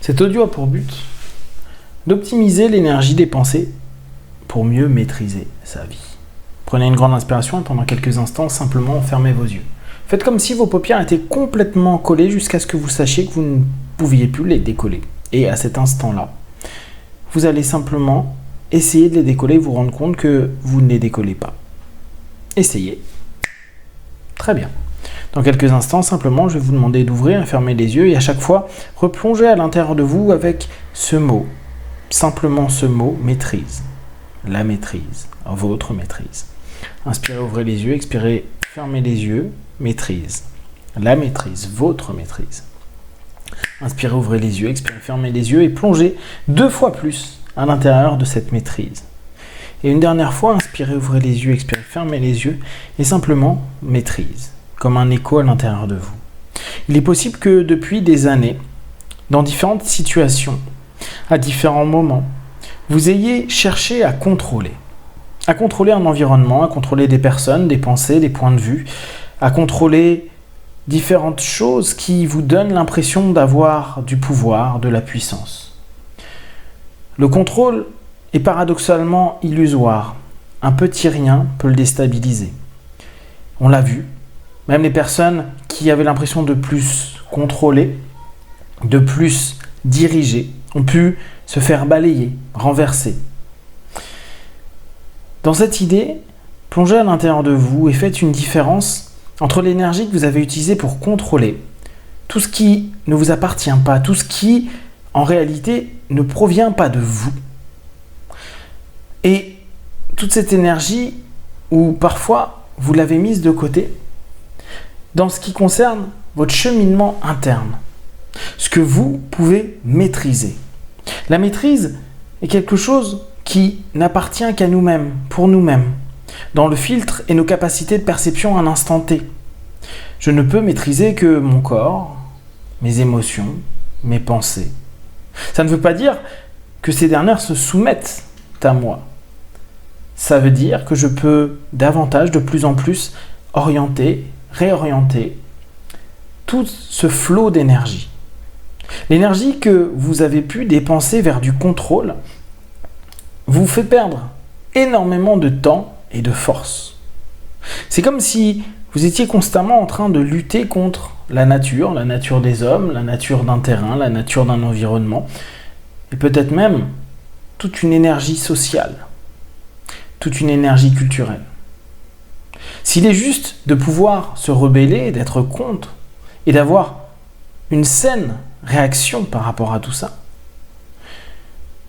Cet audio a pour but d'optimiser l'énergie dépensée pour mieux maîtriser sa vie. Prenez une grande inspiration et pendant quelques instants, simplement fermez vos yeux. Faites comme si vos paupières étaient complètement collées jusqu'à ce que vous sachiez que vous ne pouviez plus les décoller. Et à cet instant-là, vous allez simplement essayer de les décoller et vous rendre compte que vous ne les décollez pas. Essayez. Très bien. Dans quelques instants, simplement, je vais vous demander d'ouvrir et fermer les yeux et à chaque fois, replonger à l'intérieur de vous avec ce mot. Simplement ce mot, maîtrise. La maîtrise. Votre maîtrise. Inspirez, ouvrez les yeux. Expirez, fermez les yeux. Maîtrise. La maîtrise. Votre maîtrise. Inspirez, ouvrez les yeux. Expirez, fermez les yeux et plongez 2 fois plus à l'intérieur de cette maîtrise. Et une dernière fois, inspirez, ouvrez les yeux. Expirez, fermez les yeux et simplement maîtrise. Comme un écho à l'intérieur de vous. Il est possible que depuis des années, dans différentes situations, à différents moments, vous ayez cherché à contrôler un environnement, à contrôler des personnes, des pensées, des points de vue, à contrôler différentes choses qui vous donnent l'impression d'avoir du pouvoir, de la puissance. Le contrôle est paradoxalement illusoire. Un petit rien peut le déstabiliser. On l'a vu. Même les personnes qui avaient l'impression de plus contrôler, de plus diriger, ont pu se faire balayer, renverser. Dans cette idée, plongez à l'intérieur de vous et faites une différence entre l'énergie que vous avez utilisée pour contrôler tout ce qui ne vous appartient pas, tout ce qui, en réalité, ne provient pas de vous. Et toute cette énergie où parfois vous l'avez mise de côté, dans ce qui concerne votre cheminement interne, ce que vous pouvez maîtriser. La maîtrise est quelque chose qui n'appartient qu'à nous-mêmes, pour nous-mêmes, dans le filtre et nos capacités de perception à un instant T. Je ne peux maîtriser que mon corps, mes émotions, mes pensées. Ça ne veut pas dire que ces dernières se soumettent à moi. Ça veut dire que je peux davantage, de plus en plus, réorienter tout ce flot d'énergie. L'énergie que vous avez pu dépenser vers du contrôle vous fait perdre énormément de temps et de force. C'est comme si vous étiez constamment en train de lutter contre la nature des hommes, la nature d'un terrain, la nature d'un environnement, et peut-être même toute une énergie sociale, toute une énergie culturelle. S'il est juste de pouvoir se rebeller, d'être contre et d'avoir une saine réaction par rapport à tout ça,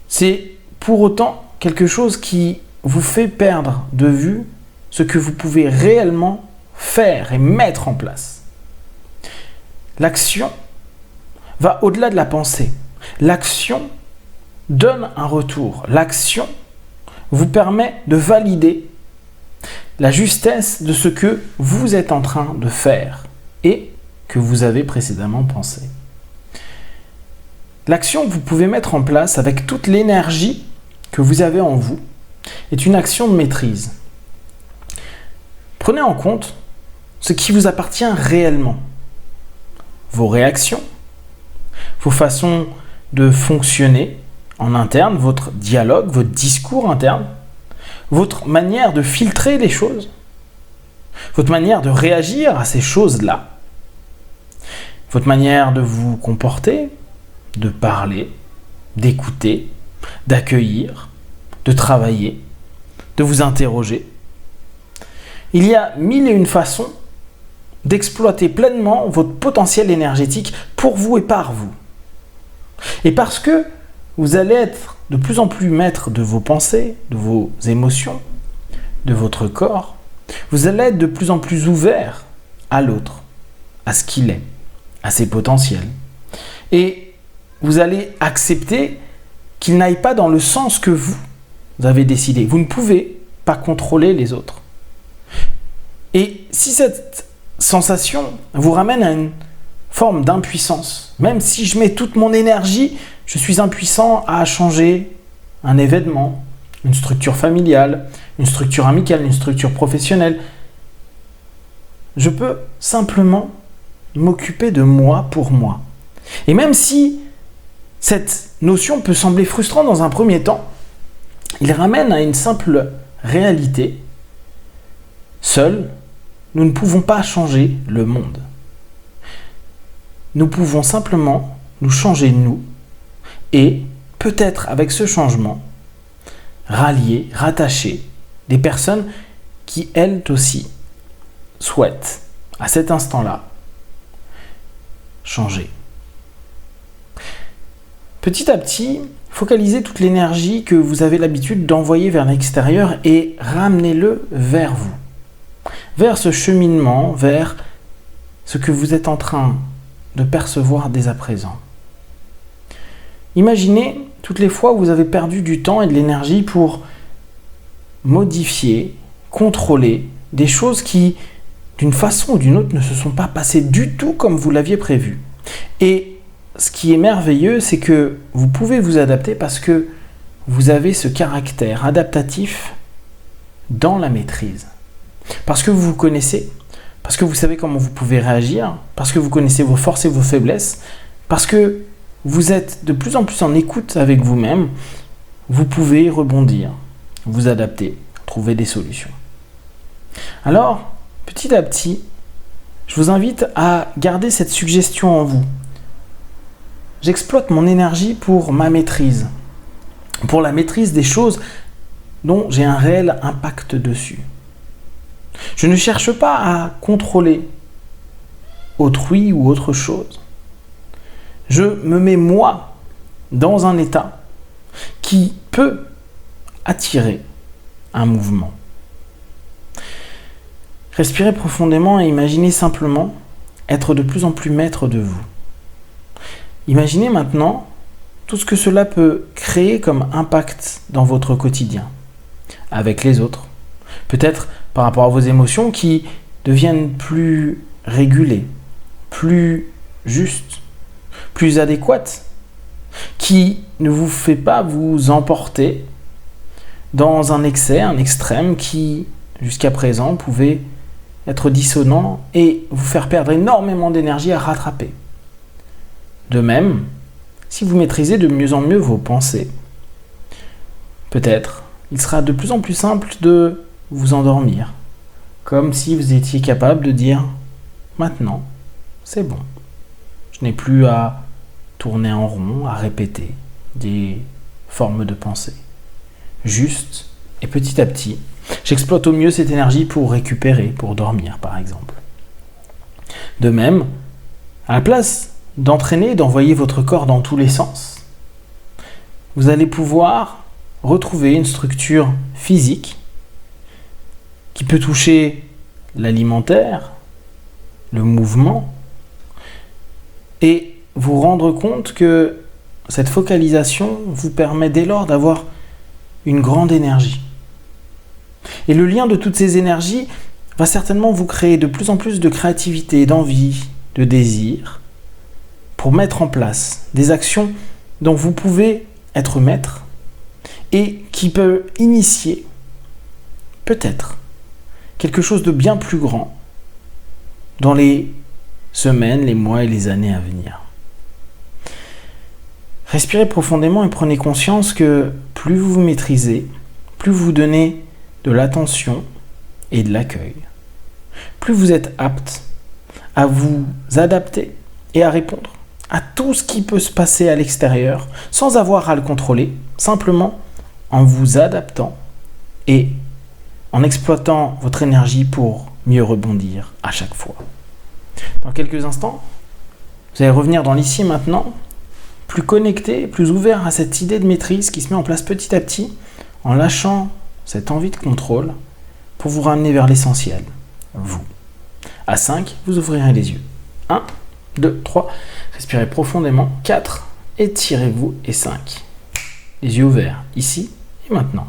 c'est pour autant quelque chose qui vous fait perdre de vue ce que vous pouvez réellement faire et mettre en place. L'action va au-delà de la pensée. L'action donne un retour. L'action vous permet de valider la justesse de ce que vous êtes en train de faire et que vous avez précédemment pensé. L'action que vous pouvez mettre en place avec toute l'énergie que vous avez en vous est une action de maîtrise. Prenez en compte ce qui vous appartient réellement. Vos réactions, vos façons de fonctionner en interne, votre dialogue, votre discours interne, votre manière de filtrer les choses, votre manière de réagir à ces choses-là, votre manière de vous comporter, de parler, d'écouter, d'accueillir, de travailler, de vous interroger. Il y a 1001 façons d'exploiter pleinement votre potentiel énergétique pour vous et par vous. Et parce que vous allez être de plus en plus maître de vos pensées, de vos émotions, de votre corps, vous allez être de plus en plus ouvert à l'autre, à ce qu'il est, à ses potentiels. Et vous allez accepter qu'il n'aille pas dans le sens que vous avez décidé. Vous ne pouvez pas contrôler les autres. Et si cette sensation vous ramène à une forme d'impuissance, même si je mets toute mon énergie, je suis impuissant à changer un événement, une structure familiale, une structure amicale, une structure professionnelle, je peux simplement m'occuper de moi pour moi. Et même si Cette notion peut sembler frustrante dans un premier temps. Il ramène à une simple réalité. Seuls, nous ne pouvons pas changer le monde. Nous pouvons simplement nous changer nous et peut-être avec ce changement, rallier, rattacher des personnes qui elles aussi souhaitent à cet instant-là changer. Petit à petit, focalisez toute l'énergie que vous avez l'habitude d'envoyer vers l'extérieur et ramenez-le vers vous, vers ce cheminement, vers ce que vous êtes en train de percevoir dès à présent. Imaginez toutes les fois où vous avez perdu du temps et de l'énergie pour modifier, contrôler des choses qui, d'une façon ou d'une autre, ne se sont pas passées du tout comme vous l'aviez prévu. Et ce qui est merveilleux, c'est que vous pouvez vous adapter parce que vous avez ce caractère adaptatif dans la maîtrise. Parce que vous vous connaissez, parce que vous savez comment vous pouvez réagir, parce que vous connaissez vos forces et vos faiblesses, parce que vous êtes de plus en plus en écoute avec vous-même, vous pouvez rebondir, vous adapter, trouver des solutions. Alors, petit à petit, je vous invite à garder cette suggestion en vous. J'exploite mon énergie pour ma maîtrise, pour la maîtrise des choses dont j'ai un réel impact dessus. Je ne cherche pas à contrôler autrui ou autre chose. Je me mets moi dans un état qui peut attirer un mouvement. Respirez profondément et imaginez simplement être de plus en plus maître de vous. Imaginez maintenant tout ce que cela peut créer comme impact dans votre quotidien, avec les autres. Peut-être par rapport à vos émotions qui deviennent plus régulées, plus justes, plus adéquates, qui ne vous fait pas vous emporter dans un excès, un extrême qui, jusqu'à présent, pouvait être dissonant et vous faire perdre énormément d'énergie à rattraper. De même, si vous maîtrisez de mieux en mieux vos pensées, peut-être il sera de plus en plus simple de vous endormir, comme si vous étiez capable de dire « Maintenant, c'est bon, je n'ai plus à tourner en rond, à répéter des formes de pensée. Juste et petit à petit, j'exploite au mieux cette énergie pour récupérer, pour dormir par exemple. De même, à la place d'entraîner, d'envoyer votre corps dans tous les sens, vous allez pouvoir retrouver une structure physique qui peut toucher l'alimentaire, le mouvement, et vous rendre compte que cette focalisation vous permet dès lors d'avoir une grande énergie. Et le lien de toutes ces énergies va certainement vous créer de plus en plus de créativité, d'envie, de désir, pour mettre en place des actions dont vous pouvez être maître et qui peut initier peut-être quelque chose de bien plus grand dans les semaines, les mois et les années à venir. Respirez profondément et prenez conscience que plus vous vous maîtrisez, plus vous donnez de l'attention et de l'accueil, plus vous êtes apte à vous adapter et à répondre à tout ce qui peut se passer à l'extérieur sans avoir à le contrôler, simplement en vous adaptant et en exploitant votre énergie pour mieux rebondir à chaque fois. Dans quelques instants, vous allez revenir dans l'ici et maintenant, plus connecté, plus ouvert à cette idée de maîtrise qui se met en place petit à petit en lâchant cette envie de contrôle pour vous ramener vers l'essentiel, vous. À 5, vous ouvrirez les yeux. 1, 2, 3, respirez profondément. 4, étirez-vous. Et 5, les yeux ouverts, ici et maintenant.